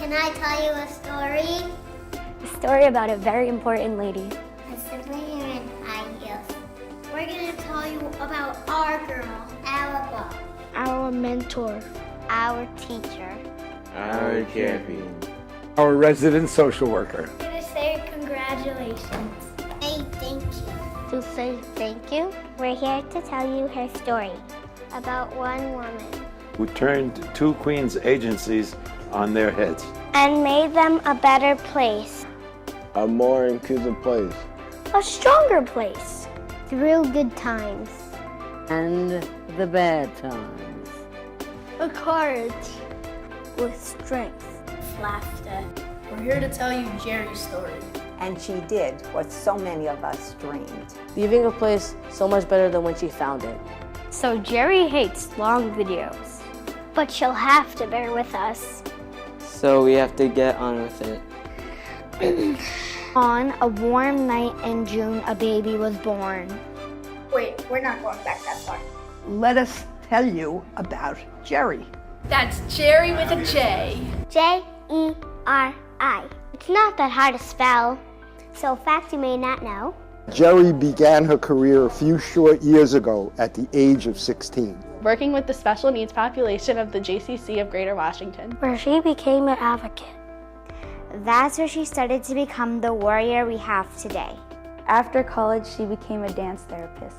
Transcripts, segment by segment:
Can I tell you a story? A story about a very important lady. A sibling in high heels. We're going to tell you about our girl, our boss, Our mentor. our teacher. Our champion. Our resident social worker. We're going to say congratulations. Say thank you. To say thank you, we're here to tell you her story about one woman Who turned two Queens agencies on their heads. and made them a better place. A more inclusive place. A stronger place. Through good times. And the bad times. A courage. With strength. Laughter. We're here to tell you Jeri's story. And she did what so many of us dreamed. Leaving a place so much better than when she found it. So Jeri hates long videos. But she'll have to bear with us. So we have to get on with it. On a warm night in June, a baby was born. Wait, we're not going back that far. Let us tell you about Jeri. That's Jeri with a J. Jeri. It's not that hard to spell. So a fact you may not know. Jeri began her career a few short years ago at the age of 16. Working with the special needs population of the JCC of Greater Washington. Where she became an advocate. That's where she started to become the warrior we have today. After college, she became a dance therapist.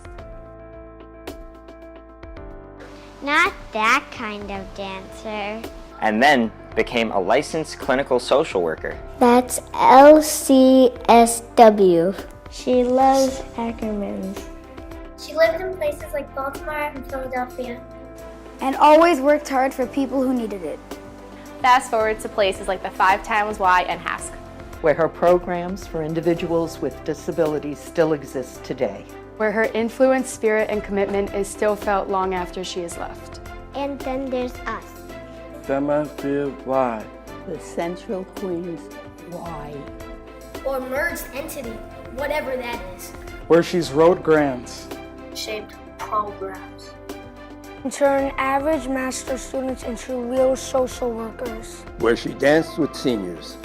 Not that kind of dancer. And then became a licensed clinical social worker. That's LCSW. She loves Ackermans. She lived in places like Baltimore and Philadelphia. And always worked hard for people who needed it. Fast forward to places like the 5 Towns Y and Hask. Where her programs for individuals with disabilities still exist today. Where her influence, spirit, and commitment is still felt long after she has left. And then there's us. That must be why. The Central Queens Y. Or merged entity, whatever that is. Where she's wrote grants. Shaped programs. And turned average master students into real social workers. Where she danced with seniors.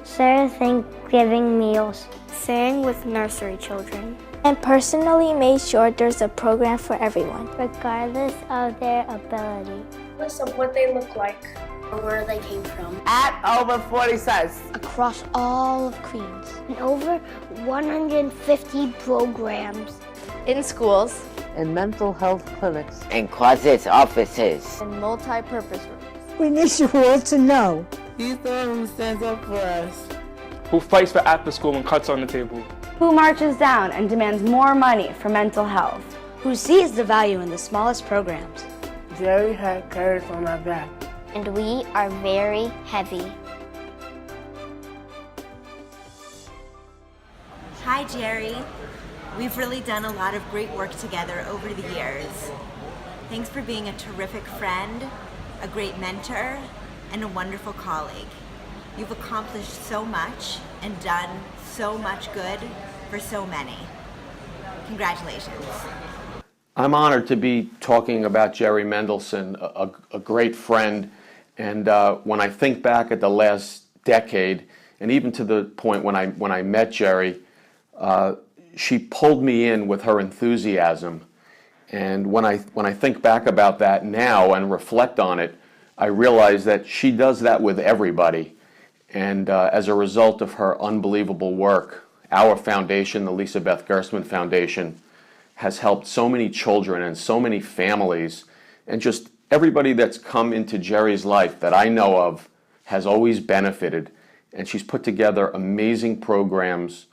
Served Thanksgiving meals. Sang with nursery children. And personally made sure there's a program for everyone. Regardless of their ability. Regardless of what they look like or where they came from. At over 40 sites. Across all of Queens. And over 150 programs. In schools. And mental health clinics. And closets, offices. And multi-purpose rooms. We need you all to know. He's the one who stands up for us. Who fights for after school and cuts on the table. Who marches down and demands more money for mental health. Who sees the value in the smallest programs. Jeri had courage on my back. And we are very heavy. Hi, Jeri. We've really done a lot of great work together over the years. Thanks for being a terrific friend, a great mentor, and a wonderful colleague. You've accomplished so much and done so much good for so many. Congratulations. I'm honored to be talking about Jeri Mendelson, a great friend. And when I think back at the last decade, and even to the point when I met Jeri, she pulled me in with her enthusiasm. And when I think back about that now and reflect on it, I realize that she does that with everybody. And as a result of her unbelievable work, our foundation, the Lisa Beth Gerstmann Foundation, has helped so many children and so many families, and just everybody that's come into Jeri's life that I know of has always benefited. And she's put together amazing programs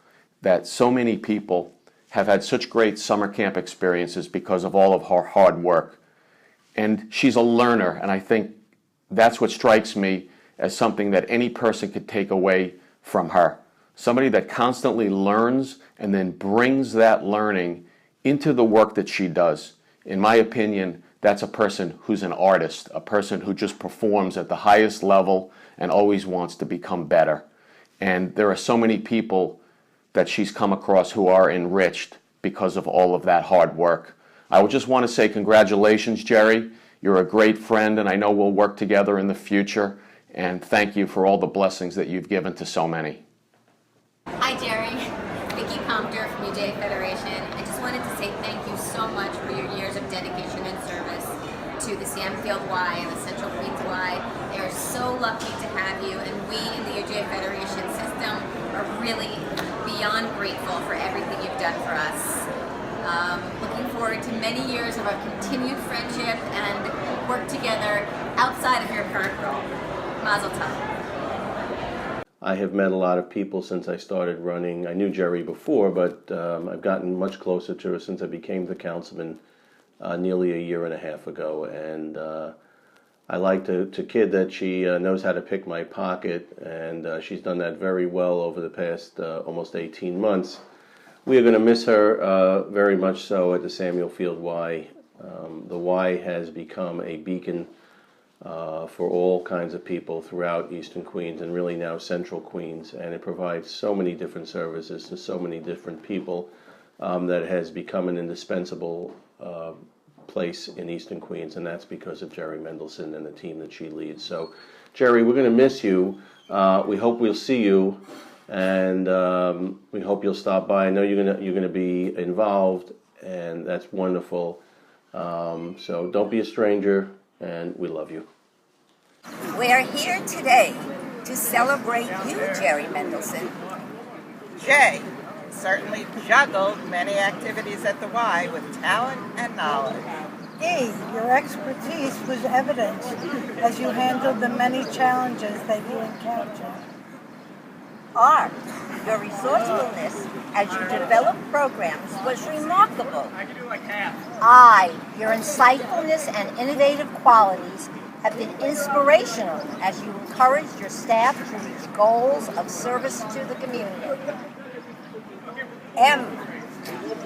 that so many people have had such great summer camp experiences because of all of her hard work. And she's a learner, and I think that's what strikes me as something that any person could take away from her. Somebody that constantly learns and then brings that learning into the work that she does. In my opinion, that's a person who's an artist, a person who just performs at the highest level and always wants to become better. And there are so many people that she's come across who are enriched because of all of that hard work. I would just want to say congratulations, Jeri. You're a great friend, and I know we'll work together in the future. and thank you for all the blessings that you've given to so many. Hi Jerry, Vicki Compter from UJ Federation. I just wanted to say thank you so much for your years of dedication and service to the Samfield Y and the Central Queens Y. They are so lucky to have you, and we in the UJ Federation system are really beyond grateful for everything you've done for us. Looking forward to many years of our continued friendship and work together outside of your current role. Mazel tov. I have met a lot of people since I started running. I knew Jeri before, but I've gotten much closer to her since I became the councilman nearly a year and a half ago. And I like to kid that she knows how to pick my pocket, and she's done that very well over the past almost 18 months. We are going to miss her very much so at the Samuel Field Y. The Y has become a beacon for all kinds of people throughout Eastern Queens and really now Central Queens, and it provides so many different services to so many different people that it has become an indispensable place in Eastern Queens, and that's because of Jeri Mendelson and the team that she leads. So, Jeri, we're going to miss you. We hope we'll see you, and we hope you'll stop by. I know you're gonna be involved, and that's wonderful. So don't be a stranger, and we love you. We're here today to celebrate you, Jeri Mendelson. Jay certainly juggled many activities at the Y with talent and knowledge. Dee, your expertise was evident as you handled the many challenges that you encountered. R, your resourcefulness as you developed programs was remarkable. I, your insightfulness and innovative qualities have been inspirational as you encouraged your staff to reach goals of service to the community. M,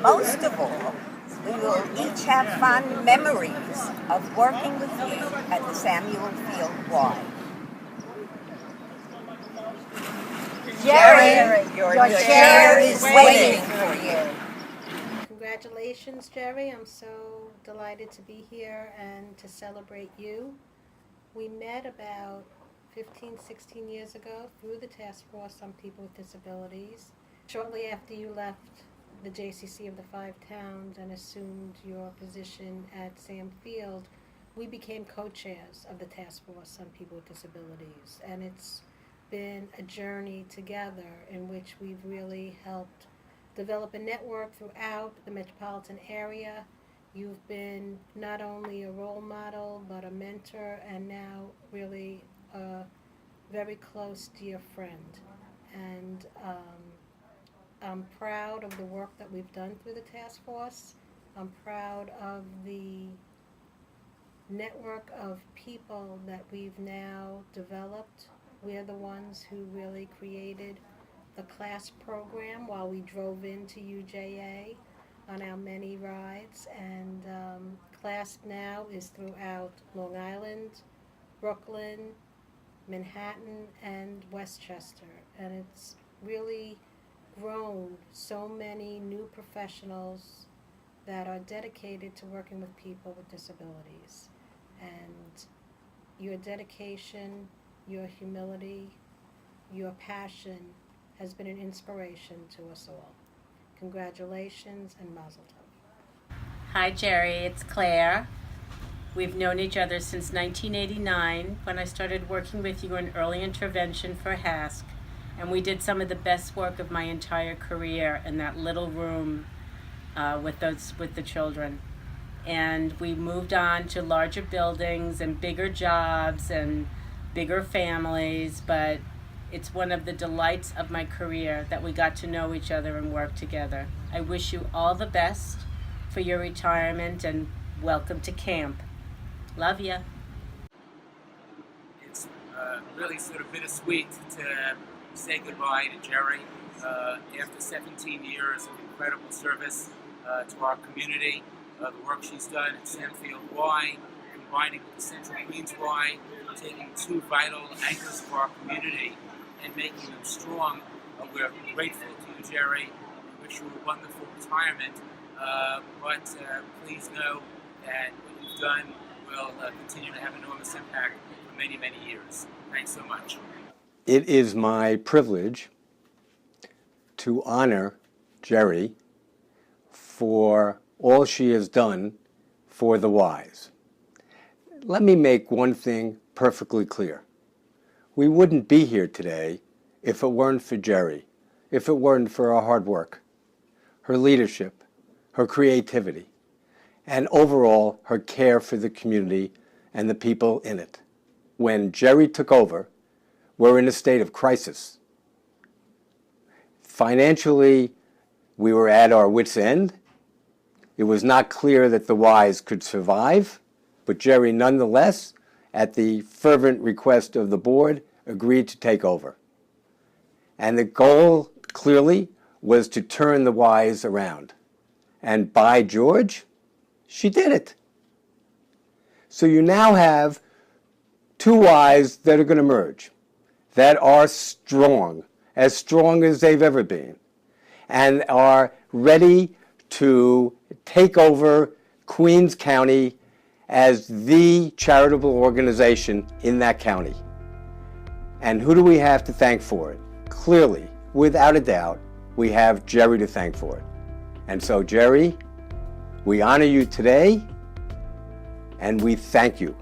most of all, we will each have fond memories of working with you at the Samuel Field Y. Jeri, your chair is waiting for you. Congratulations, Jeri. I'm so delighted to be here and to celebrate you. We met about 15, 16 years ago through the task force on people with disabilities. Shortly after you left the JCC of the 5 towns and assumed your position at Sam Field, we became co-chairs of the task force on people with disabilities. And it's been a journey together in which we've really helped develop a network throughout the metropolitan area. You've been not only a role model, but a mentor, and now really a very close dear friend. And I'm proud of the work that we've done through the task force. I'm proud of the network of people that we've now developed. We're the ones who really created the class program while we drove into UJA on our many rides, and class now is throughout Long Island, Brooklyn, Manhattan, and Westchester, and it's really grown so many new professionals that are dedicated to working with people with disabilities. And your dedication, your humility, your passion has been an inspiration to us all. Congratulations and mazel tov. Hi Jeri, it's Claire. We've known each other since 1989 when I started working with you in early intervention for HASC, and we did some of the best work of my entire career in that little room with the children. And we moved on to larger buildings and bigger jobs and bigger families, but it's one of the delights of my career that we got to know each other and work together. I wish you all the best for your retirement and welcome to camp. Love ya. It's really sort of bittersweet to say goodbye to Jeri after 17 years of incredible service to our community. The work she's done at Samfield Y, combining with the Central Queens Y, taking 2 vital anchors of our community and making them strong. We're grateful to you, Jeri. We wish you a wonderful retirement, but please know that what you've done will continue to have enormous impact for many, many years. Thanks so much. It is my privilege to honor Jeri for all she has done for the Wise. Let me make one thing perfectly clear. We wouldn't be here today if it weren't for Jeri, if it weren't for her hard work, her leadership, her creativity, and overall her care for the community and the people in it. When Jeri took over, we're in a state of crisis. Financially, we were at our wits' end. It was not clear that the Wise could survive, but Jeri nonetheless, at the fervent request of the board, agreed to take over. And the goal, clearly, was to turn the Wise around. And by George, she did it. So you now have two Wise that are going to merge, that are strong as they've ever been, and are ready to take over Queens County as the charitable organization in that county. And who do we have to thank for it? Clearly, without a doubt, we have Jeri to thank for it. And so, Jeri, we honor you today, and we thank you.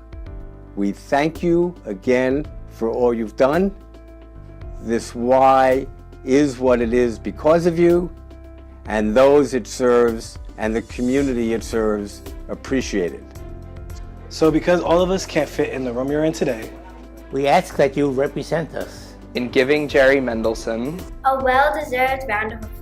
We thank you again for all you've done. This Y is what it is because of you, and those it serves and the community it serves appreciate it. So because all of us can't fit in the room you're in today, we ask that you represent us in giving Jeri Mendelson a well-deserved round of applause.